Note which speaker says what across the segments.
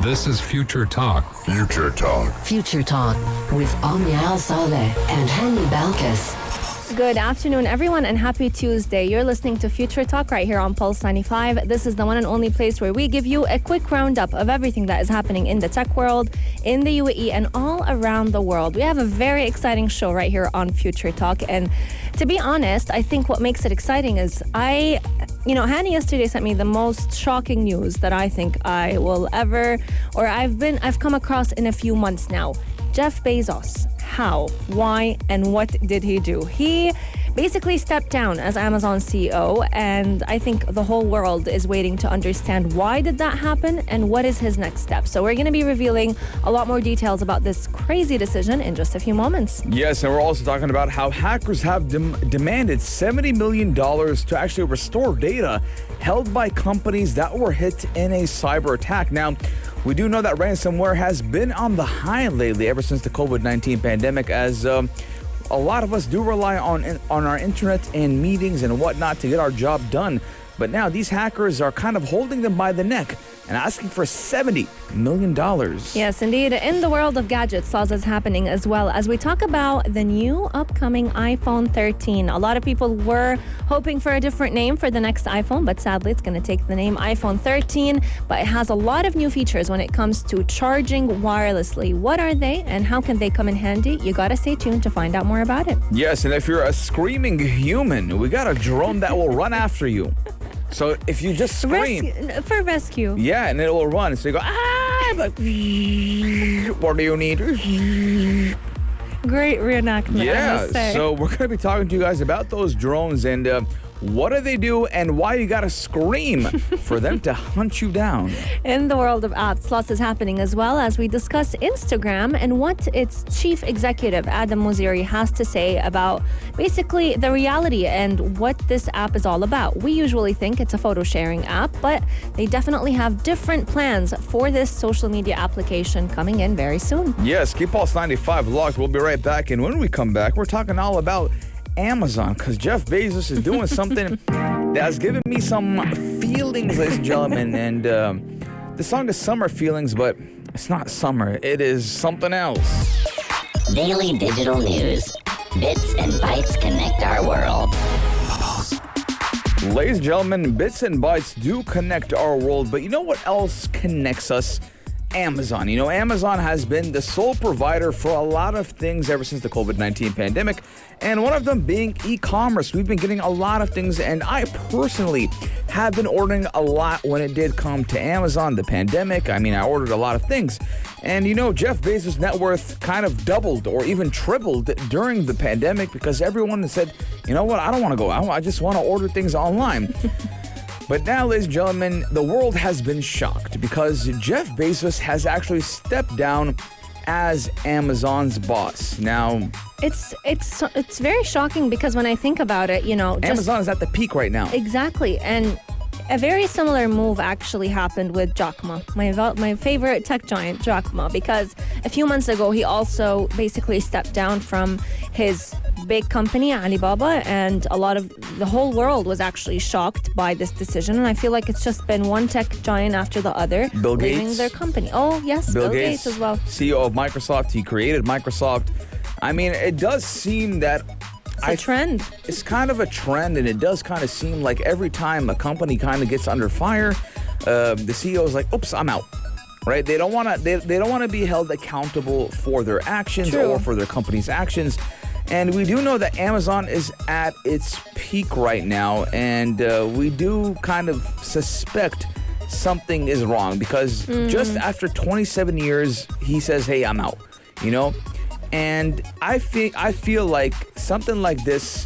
Speaker 1: This is Future Talk.
Speaker 2: Future Talk.
Speaker 3: Future Talk with Omnial Saleh and Hani Balkis.
Speaker 4: Good afternoon, everyone, and happy Tuesday. You're listening to Future Talk right here on Pulse 95. This is the one and only place where we give you a quick roundup of everything that is happening in the tech world, in the UAE, and all around the world. We have a very exciting show right here on Future Talk. And to be honest, I think what makes it exciting is Hani yesterday sent me the most shocking news that I think I will ever, or I've come across in a few months now. Jeff Bezos. How, why, and what did he do? He basically stepped down as Amazon CEO, and I think the whole world is waiting to understand why did that happen and what is his next step. So we're going to be revealing a lot more details about this crazy decision in just a few moments.
Speaker 5: Yes, and we're also talking about how hackers have demanded $70 million to actually restore data held by companies that were hit in a cyber attack. Now, we do know that ransomware has been on the high lately ever since the COVID-19 pandemic, as a lot of us do rely on our internet and meetings and whatnot to get our job done. But now these hackers are kind of holding them by the neck and asking for $70 million.
Speaker 4: Yes, indeed. In the world of gadgets, Saz is happening as well as we talk about the new upcoming iPhone 13. A lot of people were hoping for a different name for the next iPhone, but sadly it's going to take the name iPhone 13. But it has a lot of new features when it comes to charging wirelessly. What are they and how can they come in handy? You got to stay tuned to find out more about it.
Speaker 5: Yes, and if you're a screaming human, we got a drone that will run after you. So if you just scream...
Speaker 4: For rescue.
Speaker 5: Yeah, and it will run. So you go, like, what do you need?
Speaker 4: Great reenactment, I
Speaker 5: Yeah,
Speaker 4: must say.
Speaker 5: so we're going to be talking to you guys about those drones and what do they do and why you got to scream for them to hunt you down.
Speaker 4: In the world of apps, lots is happening as well as we discuss Instagram and what its chief executive, Adam Mosseri, has to say about basically the reality and what this app is all about. We usually think it's a photo sharing app, but they definitely have different plans for this social media application coming in very soon.
Speaker 5: Yes, keep Pulse 95 locked. We'll be right back. And when we come back, we're talking all about Amazon, because Jeff Bezos is doing something that's giving me some feelings, ladies and gentlemen. And the song is Summer Feelings, but it's not summer. It is something else.
Speaker 3: Daily digital news. Bits and bytes connect our world.
Speaker 5: Ladies and gentlemen, bits and bytes do connect our world, but you know what else connects us? Amazon. You know, Amazon has been the sole provider for a lot of things ever since the COVID-19 pandemic, and one of them being e-commerce. We've been getting a lot of things, and I personally have been ordering a lot when it did come to Amazon, the pandemic. I mean, I ordered a lot of things. And you know, Jeff Bezos' net worth kind of doubled or even tripled during the pandemic because everyone said, you know what, I don't want to go out. I just want to order things online. But now, ladies and gentlemen, the world has been shocked because Jeff Bezos has actually stepped down as Amazon's boss. Now,
Speaker 4: it's very shocking because when I think about it,
Speaker 5: Amazon is at the peak right now.
Speaker 4: Exactly, and a very similar move actually happened with Jack Ma, my favorite tech giant, Jack Ma, because a few months ago he also basically stepped down from his big company, Alibaba, and the whole world was actually shocked by this decision. And I feel like it's just been one tech giant after the other
Speaker 5: Bill
Speaker 4: leaving
Speaker 5: Gates.
Speaker 4: their company. Oh, yes, Bill Gates as well.
Speaker 5: CEO of Microsoft. He created Microsoft. I mean, it does seem that
Speaker 4: It's a trend.
Speaker 5: It's kind of a trend, and it does kind of seem like every time a company kind of gets under fire, the CEO is like, "Oops, I'm out." Right? They don't want to. They don't want to be held accountable for their actions
Speaker 4: True.
Speaker 5: or for their company's actions. And we do know that Amazon is at its peak right now, and we do kind of suspect something is wrong because just after 27 years, he says, "Hey, I'm out." You know. And I feel like something like this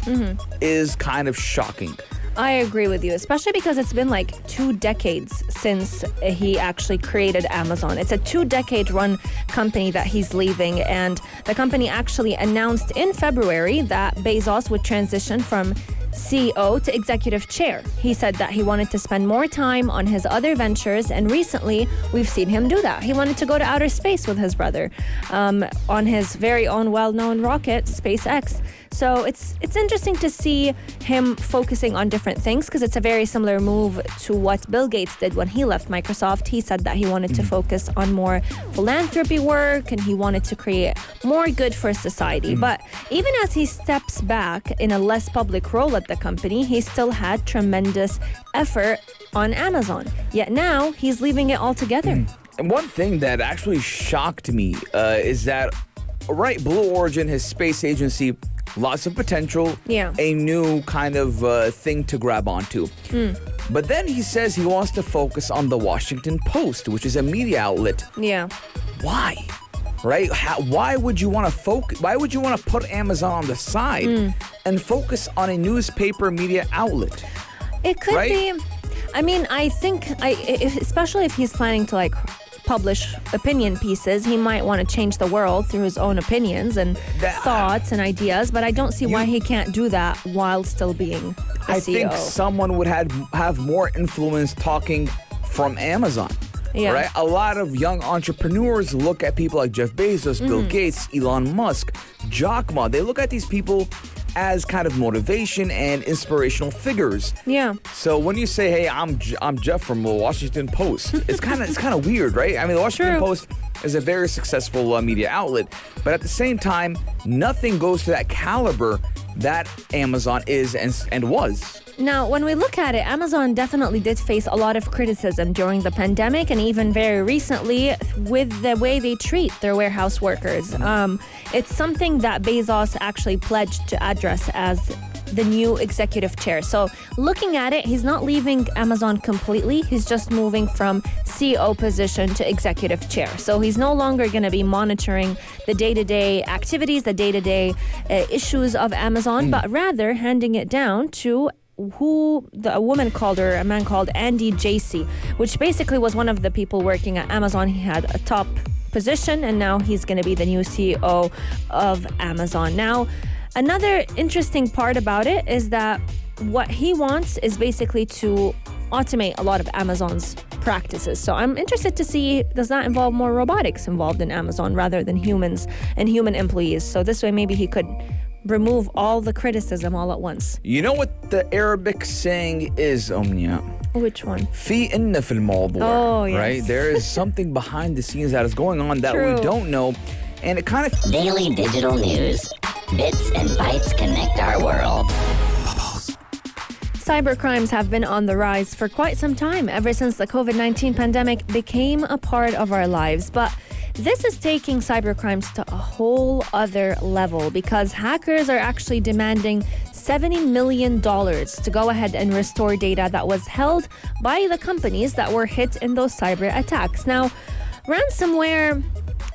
Speaker 5: is kind of shocking.
Speaker 4: I agree with you, especially because it's been like 2 decades since he actually created Amazon. It's a 2-decade run company that he's leaving, and the company actually announced in February that Bezos would transition from CEO to executive chair. He said that he wanted to spend more time on his other ventures, and recently we've seen him do that. He wanted to go to outer space with his brother on his very own well-known rocket, SpaceX. So it's interesting to see him focusing on different things because it's a very similar move to what Bill Gates did when he left Microsoft. He said that he wanted to focus on more philanthropy work and he wanted to create more good for society. But even as he steps back in a less public role at the company, he still had tremendous effort on Amazon. Yet now he's leaving it all together.
Speaker 5: And one thing that actually shocked me is that, right, Blue Origin, his space agency, lots of potential, a new kind of thing to grab onto. But then he says he wants to focus on the Washington Post, which is a media outlet.
Speaker 4: Yeah.
Speaker 5: Why? Right? Why would you want to focus? Why would you want to put Amazon on the side and focus on a newspaper media outlet?
Speaker 4: It could be. I mean, I think, especially if he's planning to publish opinion pieces, he might want to change the world through his own opinions and thoughts and ideas. But I don't see why he can't do that while still being the CEO.
Speaker 5: I think someone would have more influence talking from Amazon.
Speaker 4: Yeah.
Speaker 5: Right? A lot of young entrepreneurs look at people like Jeff Bezos, Bill Gates, Elon Musk, Jack Ma. They look at these people as kind of motivation and inspirational figures.
Speaker 4: Yeah.
Speaker 5: So when you say, "Hey, I'm Jeff from the Washington Post," it's kind of weird, right? I mean, the Washington Post is a very successful media outlet, but at the same time, nothing goes to that caliber that Amazon is and was.
Speaker 4: Now, when we look at it, Amazon definitely did face a lot of criticism during the pandemic and even very recently with the way they treat their warehouse workers. It's something that Bezos actually pledged to address as the new executive chair. So looking at it, he's not leaving Amazon completely. He's just moving from CEO position to executive chair. So he's no longer going to be monitoring the day-to-day activities, the day-to-day issues of Amazon, but rather handing it down to a man called Andy Jassy, which basically was one of the people working at Amazon. He had a top position and now he's going to be the new CEO of Amazon. Now, another interesting part about it is that what he wants is basically to automate a lot of Amazon's practices. So I'm interested to see, does that involve more robotics involved in Amazon rather than humans and human employees? So this way maybe he could remove all the criticism all at once.
Speaker 5: You know what the Arabic saying is, Omnia?
Speaker 4: Which one?
Speaker 5: في إن في الموضوع.
Speaker 4: Oh, yes.
Speaker 5: Right? There is something behind the scenes that is going on that we don't know. And it kind of...
Speaker 3: Daily digital news. Bits and bytes connect our world.
Speaker 4: Cybercrimes have been on the rise for quite some time, ever since the COVID-19 pandemic became a part of our lives. But this is taking cybercrimes to a whole other level because hackers are actually demanding $70 million to go ahead and restore data that was held by the companies that were hit in those cyber attacks. Now, ransomware,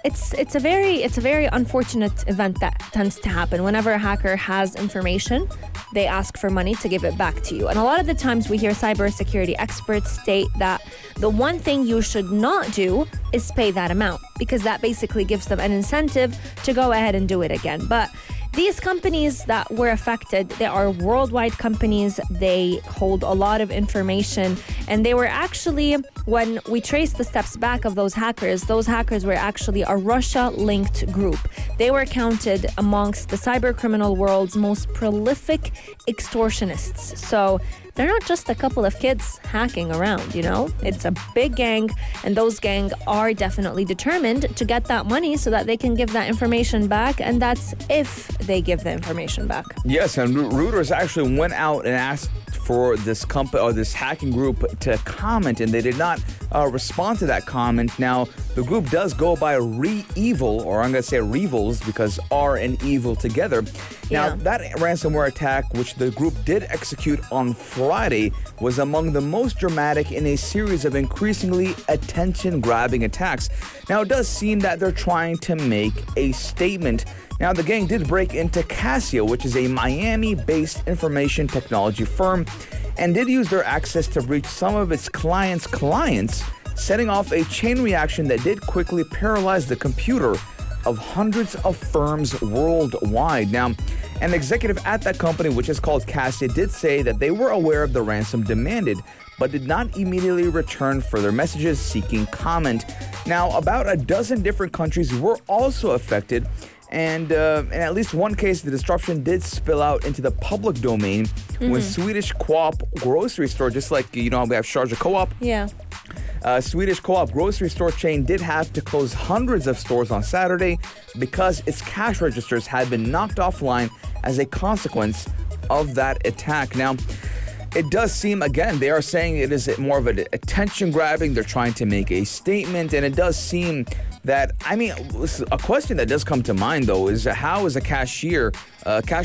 Speaker 4: it's a very unfortunate event that tends to happen. Whenever a hacker has information, they ask for money to give it back to you. And a lot of the times we hear cybersecurity experts state that the one thing you should not do is pay that amount because that basically gives them an incentive to go ahead and do it again. But these companies that were affected, they are worldwide companies. They hold a lot of information. And they were actually, when we trace the steps back of those hackers were actually a Russia-linked group. They were counted amongst the cybercriminal world's most prolific extortionists. So they're not just a couple of kids hacking around, you know? It's a big gang, and those gang are definitely determined to get that money so that they can give that information back, and that's if they give the information back.
Speaker 5: Yes, and Reuters actually went out and asked for this company or this hacking group to comment, and they did not respond to that comment. Now, the group does go by Re-Evil, or I'm going to say Revils because R and Evil together. Now, that ransomware attack, which the group did execute on Friday, was among the most dramatic in a series of increasingly attention-grabbing attacks. Now, it does seem that they're trying to make a statement. Now, the gang did break into Casio, which is a Miami-based information technology firm, and did use their access to breach some of its clients, setting off a chain reaction that did quickly paralyze the computer of hundreds of firms worldwide. Now, an executive at that company, which is called Casio, did say that they were aware of the ransom demanded, but did not immediately return further messages seeking comment. Now, about a dozen different countries were also affected, And in at least one case, the disruption did spill out into the public domain when Swedish Co-op grocery store, just like, we have Sharjah Co-op.
Speaker 4: Yeah.
Speaker 5: Swedish Co-op grocery store chain did have to close hundreds of stores on Saturday because its cash registers had been knocked offline as a consequence of that attack. Now, it does seem, again, they are saying it is more of an attention grabbing. They're trying to make a statement, and it does seem that, a question that does come to mind, though, is how is a cash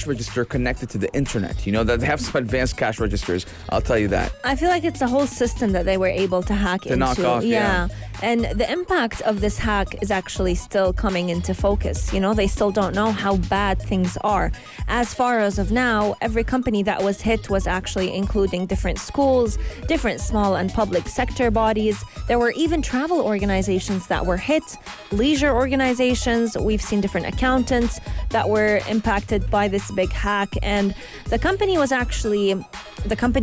Speaker 5: register connected to the internet? That they have some advanced cash registers, I'll tell you that.
Speaker 4: I feel like it's a whole system that they were able to hack into.
Speaker 5: Knock off, yeah.
Speaker 4: And the impact of this hack is actually still coming into focus. They still don't know how bad things are. As far as of now, every company that was hit was actually including different schools, different small and public sector bodies. There were even travel organizations that were hit, leisure organizations. We've seen different accountants that were impacted by this big hack. And the company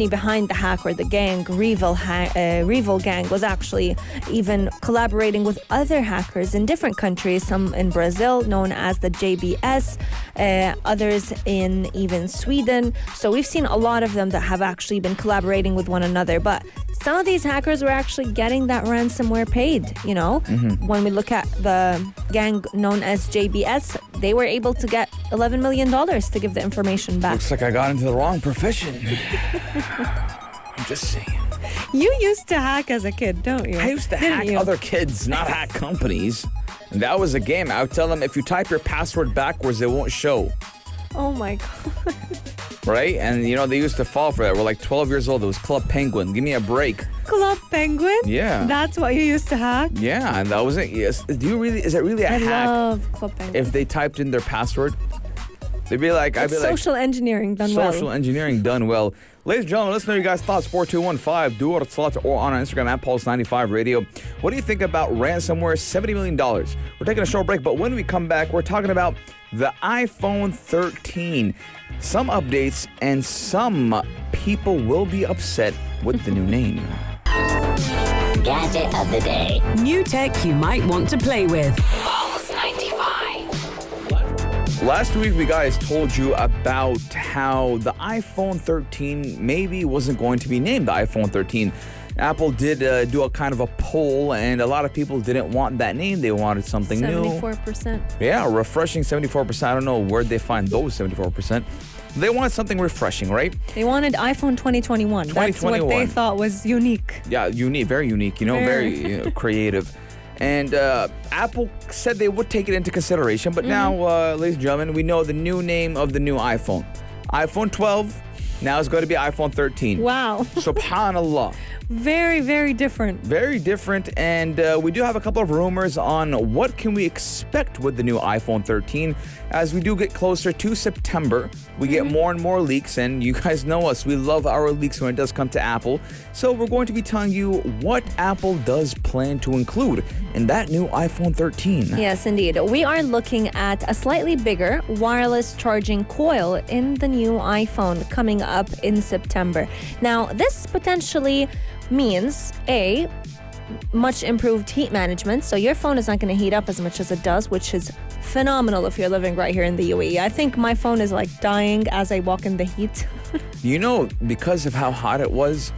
Speaker 4: behind the hack, or the gang, Revil Gang, was actually even collaborating with other hackers in different countries, some in Brazil, known as the JBS, others in even Sweden. So we've seen a lot of them that have actually been collaborating with one another. But some of these hackers were actually getting that ransomware paid, When we look at the gang known as JBS, they were able to get $11 million to give the information back.
Speaker 5: Looks like I got into the wrong profession. I'm just saying.
Speaker 4: You used to hack as a kid, don't you?
Speaker 5: I used to hack other kids, not hack companies. And that was a game. I would tell them, if you type your password backwards, it won't show.
Speaker 4: Oh my God.
Speaker 5: Right? And, they used to fall for that. We're like 12 years old. It was Club Penguin. Give me a break.
Speaker 4: Club Penguin?
Speaker 5: Yeah.
Speaker 4: That's what you used to hack?
Speaker 5: Yeah, and that was it. Yes. Is it really a hack?
Speaker 4: I love Club Penguin.
Speaker 5: If they typed in their password? They'd be like,
Speaker 4: social engineering done well.
Speaker 5: Social engineering done well. Ladies and gentlemen, let's know your guys' thoughts. 4215 do or slots or on our Instagram at Pulse95 Radio. What do you think about ransomware? $70 million. We're taking a short break, but when we come back, we're talking about the iPhone 13. Some updates, and some people will be upset with the new name.
Speaker 3: Gadget of the day.
Speaker 1: New tech you might want to play with.
Speaker 3: Pulse 95.
Speaker 5: Last week, we guys told you about how the iPhone 13 maybe wasn't going to be named the iPhone 13. Apple did do a kind of a poll, and a lot of people didn't want that name. They wanted something
Speaker 4: 74%.
Speaker 5: new. Yeah, refreshing 74%. I don't know where they find those 74%. They wanted something refreshing, right?
Speaker 4: They wanted iPhone 2021. That's what they thought was unique.
Speaker 5: Yeah, unique, very unique, very creative. And Apple said they would take it into consideration. But now, ladies and gentlemen, we know the new name of the new iPhone. iPhone 12, now it's going to be iPhone 13.
Speaker 4: Wow.
Speaker 5: Subhanallah.
Speaker 4: Very, very different.
Speaker 5: Very different, and we do have a couple of rumors on what can we expect with the new iPhone 13. As we do get closer to September, we get more and more leaks, and you guys know us. We love our leaks when it does come to Apple. So we're going to be telling you what Apple does plan to include in that new iPhone 13.
Speaker 4: Yes, indeed. We are looking at a slightly bigger wireless charging coil in the new iPhone coming up in September. Now, this potentially means much improved heat management, so your phone is not going to heat up as much as it does, which is phenomenal if you're living right here in the UAE. I think my phone is like dying as I walk in the heat.
Speaker 5: Because of how hot it was,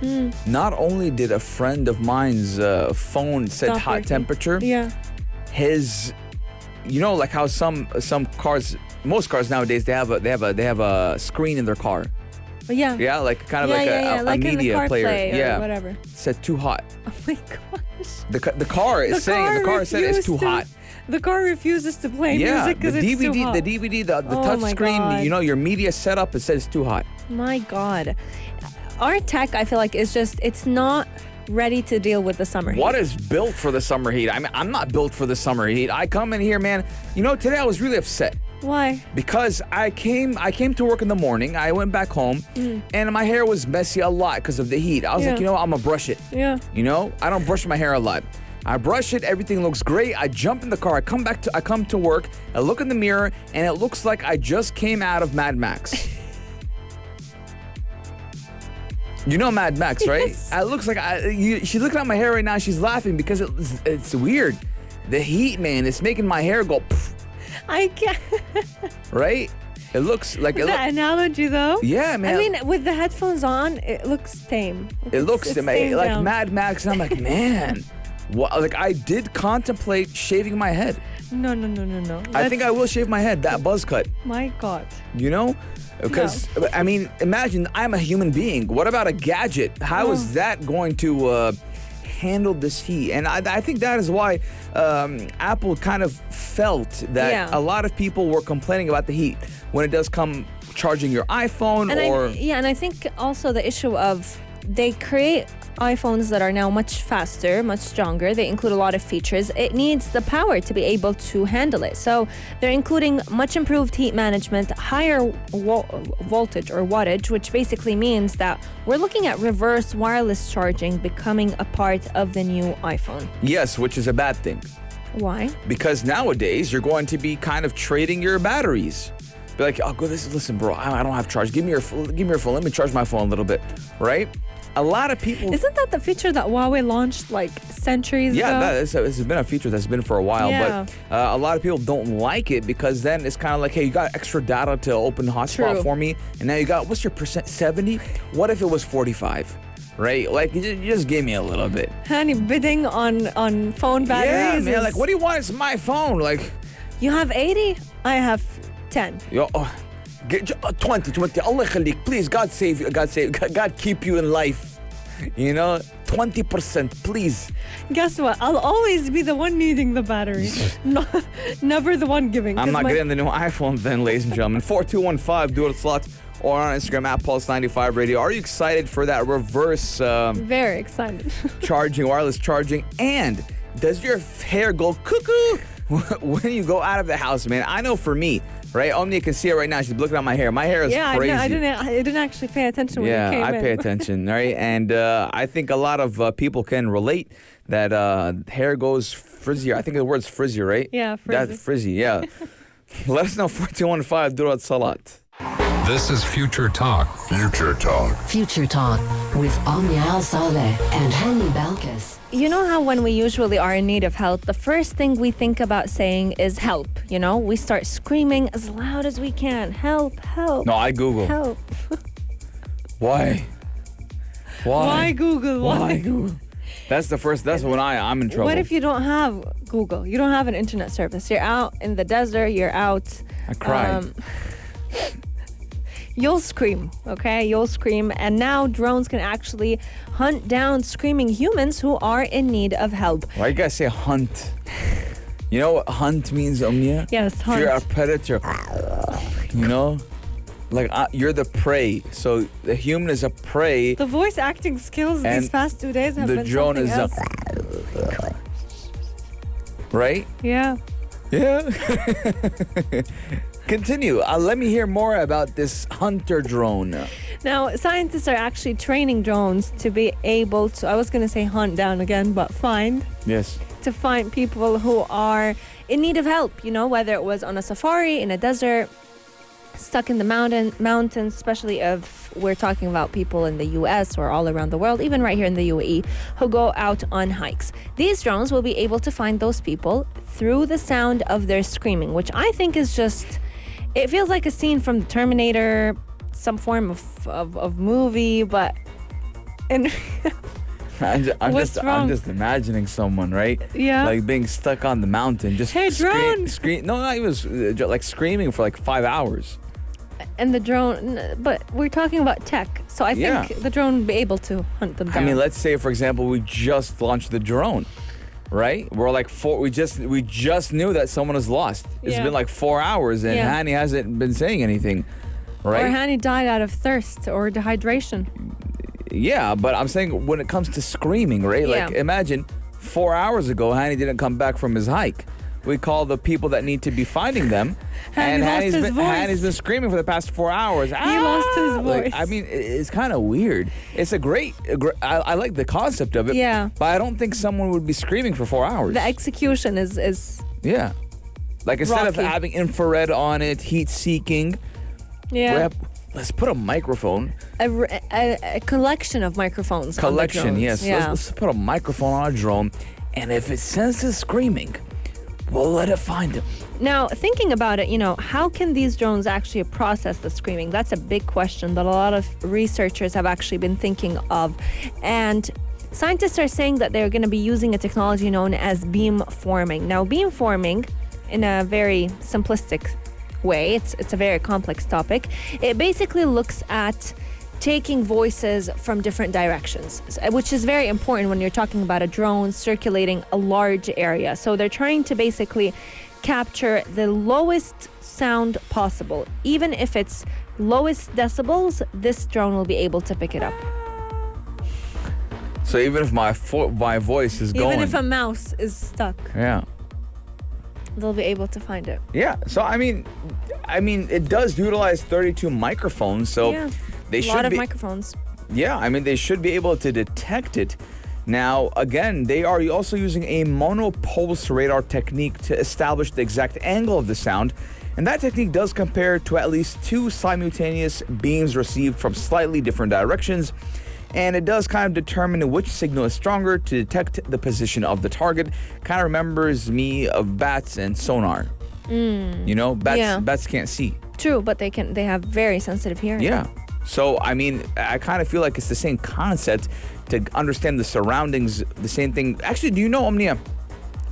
Speaker 5: not only did a friend of mine's phone set hot temperature, his, like how some cars, most cars nowadays, they have a screen in their car.
Speaker 4: Yeah,
Speaker 5: like kind of a media player.
Speaker 4: Or whatever.
Speaker 5: Said too hot.
Speaker 4: Oh my gosh.
Speaker 5: The car is saying said it's too hot.
Speaker 4: The car refuses to play music because it's too hot.
Speaker 5: The DVD, the touch screen, your media setup, it says too hot.
Speaker 4: My God. Our tech, I feel like, it's not ready to deal with the summer heat.
Speaker 5: What is built for the summer heat? I mean, I'm not built for the summer heat. I come in here, man. Today I was really upset.
Speaker 4: Why?
Speaker 5: Because I came to work in the morning. I went back home, and my hair was messy a lot because of the heat. I was like, I'm gonna brush it.
Speaker 4: Yeah.
Speaker 5: I don't brush my hair a lot. I brush it. Everything looks great. I jump in the car. I come to work. I look in the mirror, and it looks like I just came out of Mad Max. You know Mad Max, right?
Speaker 4: Yes.
Speaker 5: It looks like she's looking at my hair right now. She's laughing because it's weird. The heat, man, it's making my hair go. Pff.
Speaker 4: I can't.
Speaker 5: right? It looks like it.
Speaker 4: That analogy, though.
Speaker 5: Yeah, man.
Speaker 4: I mean, with the headphones on, it looks tame.
Speaker 5: It looks
Speaker 4: it's
Speaker 5: like
Speaker 4: tamed down.
Speaker 5: Mad Max, and I'm like, man, what? Like I did contemplate shaving my head.
Speaker 4: No.
Speaker 5: I think I will shave my head. That buzz cut,
Speaker 4: My God.
Speaker 5: you know, because I mean, imagine I'm a human being. What about a gadget? How is that going to handle this heat? And I think that is why Apple kind of felt that a lot of people were complaining about the heat when it does come charging your iPhone
Speaker 4: and I think also the issue of they create iPhones that are now much faster, much stronger. They include a lot of features. It needs the power to be able to handle it. So they're including much improved heat management, higher voltage or wattage, which basically means that we're looking at reverse wireless charging becoming a part of the new iPhone.
Speaker 5: Yes, which is a bad thing.
Speaker 4: Why?
Speaker 5: Because nowadays you're going to be kind of trading your batteries. Be like, oh, listen, bro, I don't have charge. Give me your phone. Let me charge my phone a little bit, right? A lot of people.
Speaker 4: Isn't that the feature that Huawei launched like centuries ago?
Speaker 5: Yeah, it's been a feature that's been for a while,
Speaker 4: Yeah.
Speaker 5: but a lot of people don't like it because then it's kind of like, hey, you got extra data to open hotspot
Speaker 4: True.
Speaker 5: for me, and now you got, what's your percent? 70? What if it was 45? Right? Like, you just give me a little bit.
Speaker 4: Honey, bidding on phone batteries.
Speaker 5: Yeah, man.
Speaker 4: is-
Speaker 5: Like, what do you want? It's my phone. Like,
Speaker 4: You have 80, I have 10.
Speaker 5: yo, 20. Allah khalik. Please, God save you. God keep you in life. You know, 20%, please.
Speaker 4: Guess what? I'll always be the one needing the battery. No, never the one giving.
Speaker 5: I'm
Speaker 4: 'cause
Speaker 5: not
Speaker 4: my-
Speaker 5: getting the new iPhone then, ladies and gentlemen. 4215, do it slots, or on Instagram at Pulse95 Radio. Are you excited for that reverse
Speaker 4: Very excited.
Speaker 5: charging, wireless charging? And does your hair go cuckoo when you go out of the house, man? I know for me, right? Omnia can see it right now. She's looking at my hair. My hair is
Speaker 4: Yeah,
Speaker 5: crazy.
Speaker 4: I didn't actually pay attention when you came
Speaker 5: Yeah, I
Speaker 4: in.
Speaker 5: pay attention, right? And I think a lot of people can relate that hair goes frizzier. I think the word's frizzy, right?
Speaker 4: Yeah, frizzy.
Speaker 5: That's frizzy, yeah. Let us know, 4215, Durat Salat.
Speaker 2: This is Future Talk.
Speaker 6: Future Talk.
Speaker 7: Future Talk with Omnia Al Saleh and Hani Balkis.
Speaker 4: You know how when we usually are in need of help, the first thing we think about saying is help. You know, we start screaming as loud as we can. Help, help.
Speaker 5: No, I Google.
Speaker 4: Help.
Speaker 5: Why?
Speaker 4: Why Google?
Speaker 5: Why Google? That's when I'm in trouble.
Speaker 4: What if you don't have Google? You don't have an internet service. You're out in the desert. You're out.
Speaker 5: I cried.
Speaker 4: You'll scream, okay? You'll scream. And now drones can actually hunt down screaming humans who are in need of help.
Speaker 5: Why you guys say hunt? You know what hunt means, Omnia?
Speaker 4: Yes,
Speaker 5: If
Speaker 4: hunt.
Speaker 5: you're a predator, you know? Like, you're the prey. So the human is a prey.
Speaker 4: The voice acting skills
Speaker 5: And
Speaker 4: these past 2 days have
Speaker 5: the
Speaker 4: been
Speaker 5: drone
Speaker 4: something
Speaker 5: is
Speaker 4: else.
Speaker 5: Right?
Speaker 4: Yeah.
Speaker 5: Yeah. Continue. Let me hear more about this hunter drone.
Speaker 4: Now, scientists are actually training drones to be able to, I was going to say hunt down again, but
Speaker 5: Yes.
Speaker 4: to find people who are in need of help, you know, whether it was on a safari, in a desert, stuck in the mountains, especially if we're talking about people in the US or all around the world, even right here in the UAE, who go out on hikes. These drones will be able to find those people through the sound of their screaming, which I think is just, it feels like a scene from the Terminator, some form of movie, but in
Speaker 5: I'm
Speaker 4: What's wrong?
Speaker 5: just imagining someone, right?
Speaker 4: Yeah.
Speaker 5: Like being stuck on the mountain, just
Speaker 4: Hey, drone!
Speaker 5: No, he was like screaming for like 5 hours.
Speaker 4: and the drone, but we're talking about tech, so I think
Speaker 5: Yeah.
Speaker 4: the drone will be able to hunt them down.
Speaker 5: I mean, let's say, for example, we just launched the drone, right? We're like we just knew that someone is lost. It's
Speaker 4: Yeah.
Speaker 5: been like 4 hours, and
Speaker 4: Yeah.
Speaker 5: Hani hasn't been saying anything, right?
Speaker 4: Or Hani died out of thirst or dehydration.
Speaker 5: Yeah, but I'm saying when it comes to screaming, right?
Speaker 4: Yeah.
Speaker 5: Like, imagine 4 hours ago, Hani didn't come back from his hike. We call the people that need to be finding them, and
Speaker 4: lost his voice.
Speaker 5: Hani's been screaming for the past 4 hours.
Speaker 4: He lost his
Speaker 5: Like,
Speaker 4: voice.
Speaker 5: I mean, it's kind of weird. It's a great. I like the concept of it.
Speaker 4: Yeah.
Speaker 5: But I don't think someone would be screaming for 4 hours.
Speaker 4: The execution is
Speaker 5: Yeah. Like instead of
Speaker 4: Rocky.
Speaker 5: having infrared on it, heat seeking,
Speaker 4: yeah
Speaker 5: let's put a microphone.
Speaker 4: a collection of microphones.
Speaker 5: Collection,
Speaker 4: on the
Speaker 5: yes.
Speaker 4: drones. Yeah.
Speaker 5: Let's put a microphone on a drone, and if it senses screaming, we'll let it find him.
Speaker 4: Now, thinking about it, how can these drones actually process the screaming? That's a big question that a lot of researchers have actually been thinking of. And scientists are saying that they're going to be using a technology known as beamforming. Now, beamforming, in a very simplistic way, it's a very complex topic. It basically looks at taking voices from different directions, which is very important when you're talking about a drone circulating a large area. So they're trying to basically capture the lowest sound possible. Even if it's lowest decibels, this drone will be able to pick it up.
Speaker 5: So even if my voice is going...
Speaker 4: Even if a mouse is stuck,
Speaker 5: Yeah.
Speaker 4: they'll be able to find it.
Speaker 5: Yeah. So, I mean, it does utilize 32 microphones, so
Speaker 4: Yeah.
Speaker 5: they
Speaker 4: A
Speaker 5: should
Speaker 4: lot of
Speaker 5: be...
Speaker 4: microphones.
Speaker 5: Yeah, I mean, they should be able to detect it. Now, again, they are also using a monopulse radar technique to establish the exact angle of the sound. And that technique does compare to at least 2 simultaneous beams received from slightly different directions. And it does kind of determine which signal is stronger to detect the position of the target. Kind of remembers me of bats and sonar. Bats can't see.
Speaker 4: True, but they have very sensitive hearing.
Speaker 5: Yeah. So, I mean, I kind of feel like it's the same concept to understand the surroundings, the same thing. Actually, do you know, Omnia,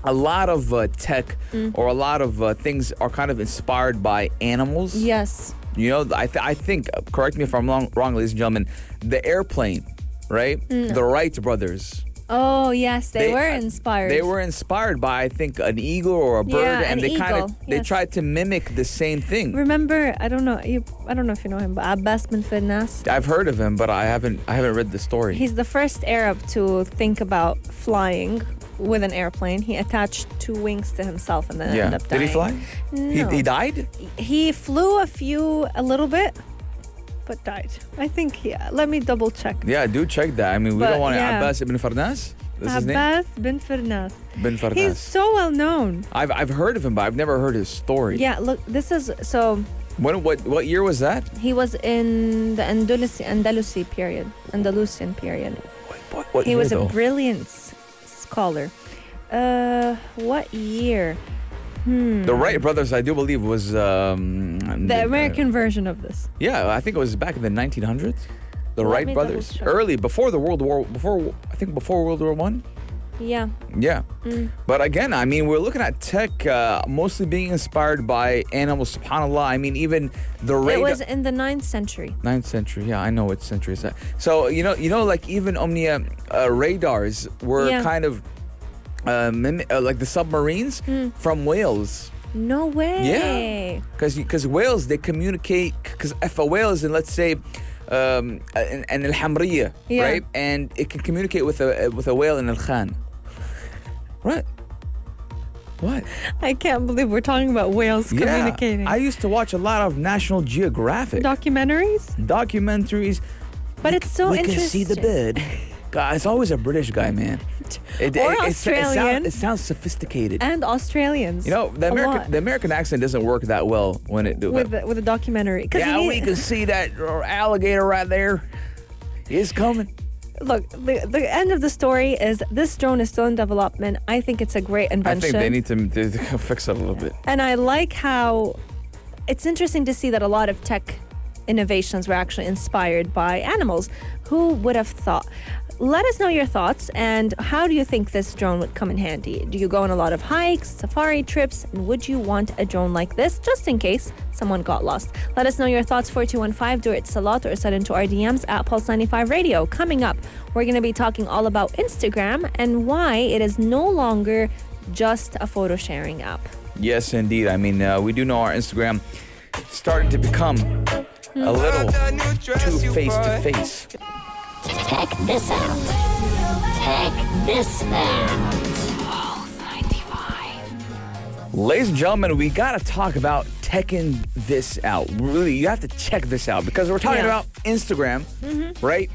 Speaker 5: a lot of tech or a lot of things are kind of inspired by animals?
Speaker 4: Yes.
Speaker 5: I think, correct me if I'm wrong, ladies and gentlemen, the airplane, right? The Wright brothers.
Speaker 4: Oh, yes, they were inspired.
Speaker 5: They were inspired by, I think, an eagle or a bird,
Speaker 4: Yeah,
Speaker 5: and
Speaker 4: an
Speaker 5: they kind of
Speaker 4: eagle,
Speaker 5: they
Speaker 4: yes.
Speaker 5: tried to mimic the same thing.
Speaker 4: Remember, I don't know if you know him, but Abbas bin Firnas.
Speaker 5: I've heard of him, but I haven't read the story.
Speaker 4: He's the first Arab to think about flying with an airplane. He attached 2 wings to himself and then ended up dying.
Speaker 5: Did he fly?
Speaker 4: No.
Speaker 5: He died?
Speaker 4: He flew a little bit, but died. I think, let me double check.
Speaker 5: Yeah, do check that. I mean, we
Speaker 4: But,
Speaker 5: don't want
Speaker 4: yeah.
Speaker 5: Abbas ibn Farnas. That's his name?
Speaker 4: Abbas bin Firnas.
Speaker 5: Bin Farnas.
Speaker 4: He's so well known.
Speaker 5: I've heard of him, but I've never heard his story.
Speaker 4: Yeah, look, this is so.
Speaker 5: What year was that?
Speaker 4: He was in the Andalusian period.
Speaker 5: What
Speaker 4: He
Speaker 5: year,
Speaker 4: was
Speaker 5: though?
Speaker 4: a brilliant scholar. What year?
Speaker 5: The Wright brothers, I do believe, was
Speaker 4: The American version of this.
Speaker 5: Yeah, I think it was back in the 1900s. The
Speaker 4: Let
Speaker 5: Wright
Speaker 4: me
Speaker 5: brothers,
Speaker 4: double check.
Speaker 5: early before World War One.
Speaker 4: Yeah.
Speaker 5: Yeah, but again, I mean, we're looking at tech mostly being inspired by animals. Subhanallah. I mean, even the radar.
Speaker 4: It was in the 9th century.
Speaker 5: 9th century. Yeah, I know what century is that. So like even Omnia radars were
Speaker 4: Yeah.
Speaker 5: kind of like the submarines from Wales.
Speaker 4: No way.
Speaker 5: Yeah, because whales, they communicate. Because if a whale is in, let's say, an al-Hamriya,
Speaker 4: Yeah.
Speaker 5: right, and it can communicate with a whale in al-Khan. What? What?
Speaker 4: I can't believe we're talking about whales communicating.
Speaker 5: Yeah, I used to watch a lot of National Geographic documentaries.
Speaker 4: But it's so
Speaker 5: we
Speaker 4: interesting.
Speaker 5: can see the bird. God, it's always a British guy, man.
Speaker 4: Or Australian.
Speaker 5: It sounds sophisticated.
Speaker 4: And Australians.
Speaker 5: The American accent doesn't work that well when it do.
Speaker 4: with a documentary. 'Cause
Speaker 5: Yeah, we can see that alligator right there. It's coming.
Speaker 4: Look, the end of the story is this drone is still in development. I think it's a great
Speaker 5: I
Speaker 4: invention.
Speaker 5: think they need to fix it a little bit.
Speaker 4: And I like how it's interesting to see that a lot of tech innovations were actually inspired by animals. Who would have thought? Let us know your thoughts and how do you think this drone would come in handy? Do you go on a lot of hikes, safari trips, and would you want a drone like this just in case someone got lost? Let us know your thoughts 4215 do it Salat or send into our DMs at Pulse 95 Radio. Coming up, we're going to be talking all about Instagram and why it is no longer just a photo sharing app.
Speaker 5: Yes, indeed. I mean, we do know our Instagram starting to become a little too face-to-face.
Speaker 3: Check this out. Check this out.
Speaker 5: Ladies and gentlemen, we got to talk about checking this out. Really, you have to check this out because we're talking
Speaker 4: Yeah.
Speaker 5: about Instagram, right?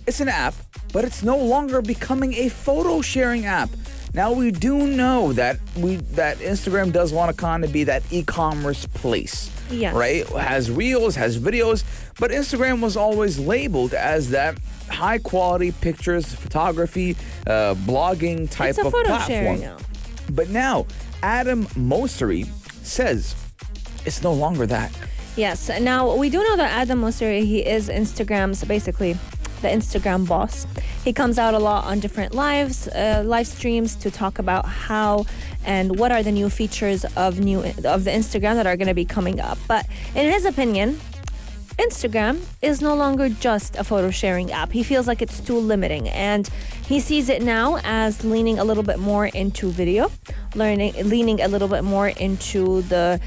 Speaker 5: It's an app, but it's no longer becoming a photo sharing app. Now we do know that Instagram does want to kind of be that e-commerce place.
Speaker 4: Yes.
Speaker 5: Right? Has reels, has videos, but Instagram was always labeled as that high quality pictures, photography, blogging type
Speaker 4: It's a
Speaker 5: of
Speaker 4: photo
Speaker 5: platform.
Speaker 4: sharing app.
Speaker 5: But now, Adam Mosseri says it's no longer that.
Speaker 4: Yes. Now, we do know that Adam Mosseri, he is Instagram's, basically, the Instagram boss. He comes out a lot on different live streams to talk about how and what are the new features of the Instagram that are going to be coming up. But in his opinion, Instagram is no longer just a photo sharing app. He feels like it's too limiting, and he sees it now as leaning a little bit more into video, leaning a little bit more into the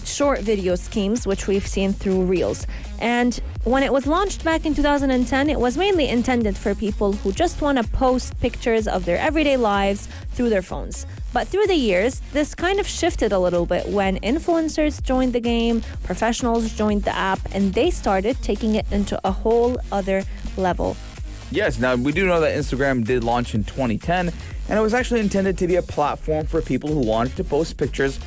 Speaker 4: short video schemes, which we've seen through Reels. And when it was launched back in 2010, it was mainly intended for people who just want to post pictures of their everyday lives through their phones. But through the years, this kind of shifted a little bit when influencers joined the game, professionals joined the app, and they started taking it into a whole other level.
Speaker 5: Yes, now we do know that Instagram did launch in 2010, and it was actually intended to be a platform for people who wanted to post pictures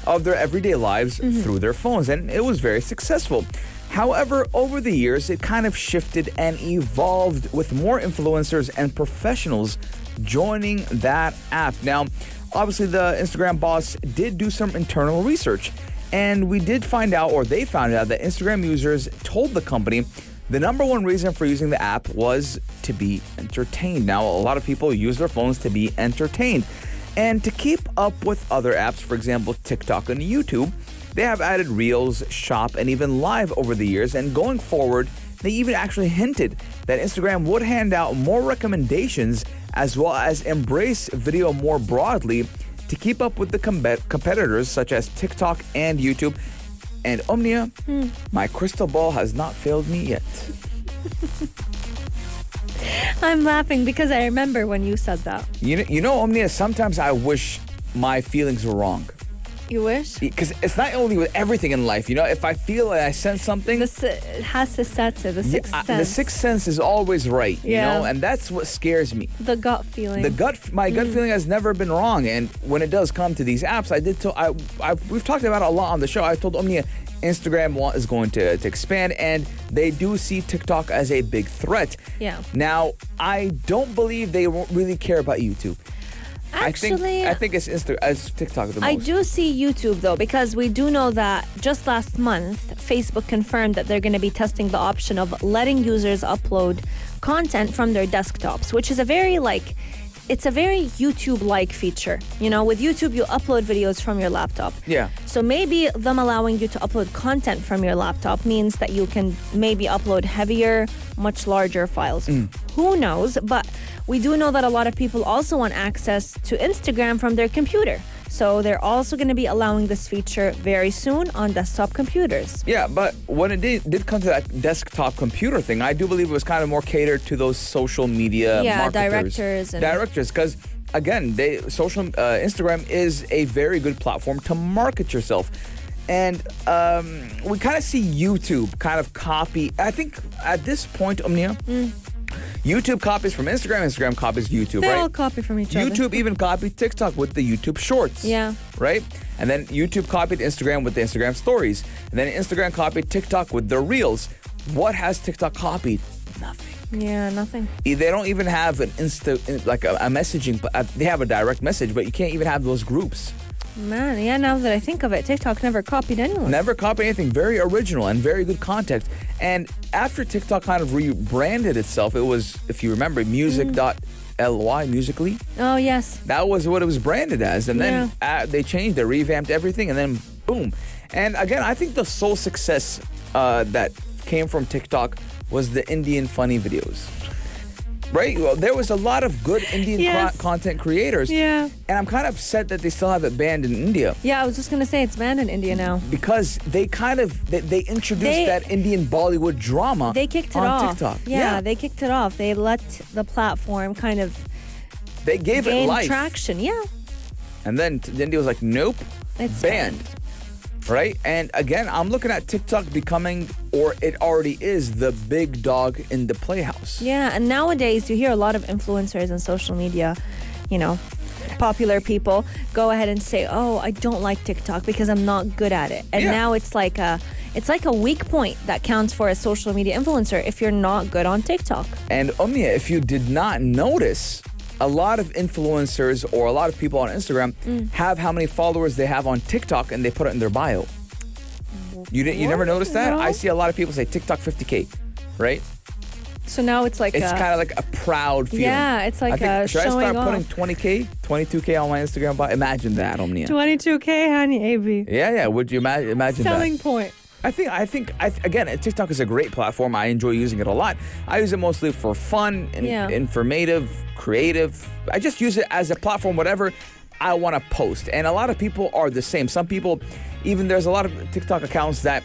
Speaker 5: of their everyday lives through their phones, and it was very successful. However, over the years, it kind of shifted and evolved with more influencers and professionals joining that app. Now, obviously, the Instagram boss did do some internal research, and we did find out, or they found out, that Instagram users told the company the number one reason for using the app was to be entertained. Now, a lot of people use their phones to be entertained. And to keep up with other apps, for example, TikTok and YouTube, they have added Reels, Shop, and even Live over the years. And going forward, they even actually hinted that Instagram would hand out more recommendations as well as embrace video more broadly to keep up with the competitors such as TikTok and YouTube. And Omnia, my crystal ball has not failed me yet.
Speaker 4: I'm laughing because I remember when you said that.
Speaker 5: You know, Omnia, sometimes I wish my feelings were wrong.
Speaker 4: You wish?
Speaker 5: Because it's not only with everything in life, you know, if I feel like I sense something...
Speaker 4: It has to set to the sixth sense.
Speaker 5: The sixth sense is always right, you know, and that's what scares me.
Speaker 4: The gut feeling.
Speaker 5: My gut feeling has never been wrong, and when it does come to these apps, we've talked about it a lot on the show. I told Omnia Instagram is going to expand, and they do see TikTok as a big threat.
Speaker 4: Yeah.
Speaker 5: Now, I don't believe they won't really care about YouTube.
Speaker 4: Actually,
Speaker 5: I think it's TikTok the most.
Speaker 4: I do see YouTube though, because we do know that just last month, Facebook confirmed that they're going to be testing the option of letting users upload content from their desktops, which is it's a very YouTube-like feature. You know, with YouTube, you upload videos from your laptop.
Speaker 5: Yeah.
Speaker 4: So maybe them allowing you to upload content from your laptop means that you can maybe upload heavier, much larger files. Who knows? But we do know that a lot of people also want access to Instagram from their computer. So they're also going to be allowing this feature very soon on desktop computers.
Speaker 5: Yeah, but when it did come to that desktop computer thing, I do believe it was kind of more catered to those social media marketers. Directors, because again, Instagram is a very good platform to market yourself. And we kind of see YouTube kind of copy, I think at this point, Omnia, YouTube copies from Instagram, Instagram copies YouTube,
Speaker 4: They
Speaker 5: right?
Speaker 4: all copy from each other.
Speaker 5: YouTube even copied TikTok with the YouTube Shorts.
Speaker 4: Yeah.
Speaker 5: Right? And then YouTube copied Instagram with the Instagram Stories. And then Instagram copied TikTok with the Reels. What has TikTok copied? Nothing.
Speaker 4: Yeah, nothing.
Speaker 5: They don't even have a messaging, but they have a direct message, but you can't even have those groups.
Speaker 4: Man, yeah, now that I think of it, TikTok never copied anyone.
Speaker 5: Never copied anything. Very original and very good content. And after TikTok kind of rebranded itself, it was, if you remember, music.ly, Musical.ly.
Speaker 4: Oh, yes.
Speaker 5: That was what it was branded as. And then they changed, they revamped everything, and then boom. And again, I think the sole success that came from TikTok was the Indian funny videos. Right? Well, there was a lot of good Indian content creators.
Speaker 4: Yeah.
Speaker 5: And I'm kind of upset that they still have it banned in India.
Speaker 4: Yeah, I was just going to say it's banned in India now.
Speaker 5: Because they kind of, they introduced that Indian Bollywood drama
Speaker 4: They kicked it
Speaker 5: on
Speaker 4: off.
Speaker 5: TikTok.
Speaker 4: Yeah, they kicked it off. They let the platform kind of
Speaker 5: They gave it
Speaker 4: gain
Speaker 5: life.
Speaker 4: traction. Yeah.
Speaker 5: And then India was like, nope,
Speaker 4: It's
Speaker 5: banned. Right? And again, I'm looking at TikTok becoming, or it already is, the big dog in the playhouse.
Speaker 4: Yeah, and nowadays you hear a lot of influencers on social media, you know, popular people go ahead and say, "Oh, I don't like TikTok because I'm not good at it." And now it's like a weak point that counts for a social media influencer if you're not good on TikTok.
Speaker 5: And Omnia, if you did not notice, a lot of influencers or a lot of people on Instagram have how many followers they have on TikTok and they put it in their bio. You never noticed that?
Speaker 4: No.
Speaker 5: I see a lot of people say TikTok 50K, right?
Speaker 4: So now it's like
Speaker 5: It's kind of like a proud feeling.
Speaker 4: Yeah, it's like
Speaker 5: I think, should I
Speaker 4: showing
Speaker 5: start putting
Speaker 4: off.
Speaker 5: 20K, 22K on my Instagram bio? Imagine that, Omnia.
Speaker 4: 22K, honey, AB.
Speaker 5: Yeah. Would you imagine that?
Speaker 4: Selling point.
Speaker 5: I think again, TikTok is a great platform. I enjoy using it a lot. I use it mostly for fun, informative, creative. I just use it as a platform, whatever I want to post. And a lot of people are the same. Some people, even there's a lot of TikTok accounts that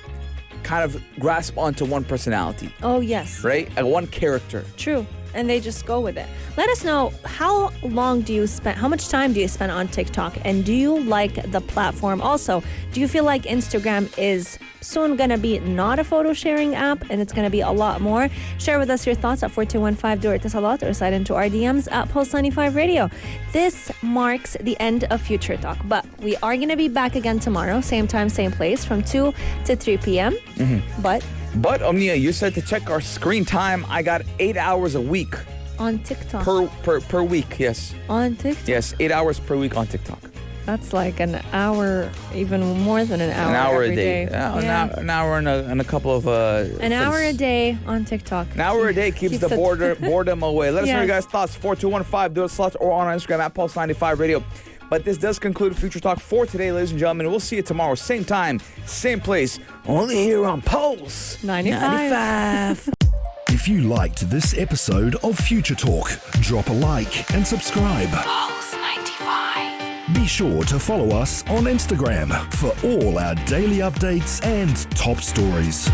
Speaker 5: kind of grasp onto one personality,
Speaker 4: Oh, yes.
Speaker 5: right? And one character.
Speaker 4: True. And they just go with it. Let us know, how much time do you spend on TikTok? And do you like the platform? Also, do you feel like Instagram is soon going to be not a photo sharing app and it's going to be a lot more? Share with us your thoughts at 4215 Door Salat or slide into our DMs at Pulse 95 Radio. This marks the end of Future Talk, but we are going to be back again tomorrow, same time, same place, from 2 to 3 p.m.
Speaker 5: But Omnia, you said to check our screen time. I got 8 hours a week
Speaker 4: On TikTok.
Speaker 5: per week. Yes.
Speaker 4: On TikTok.
Speaker 5: Yes, 8 hours per week on TikTok.
Speaker 4: That's like an hour, even more than an hour.
Speaker 5: An hour
Speaker 4: every
Speaker 5: a day. An hour and a couple of
Speaker 4: An hour a day on TikTok.
Speaker 5: An hour a day keeps the boredom away. Let us know your
Speaker 4: Yes.
Speaker 5: guys' thoughts. 4215 do it slots or on our Instagram at Pulse 95 Radio. But this does conclude Future Talk for today, ladies and gentlemen. We'll see you tomorrow, same time, same place, only here on Pulse
Speaker 4: 95.
Speaker 6: If you liked this episode of Future Talk, drop a like and subscribe.
Speaker 7: Pulse 95.
Speaker 6: Be sure to follow us on Instagram for all our daily updates and top stories.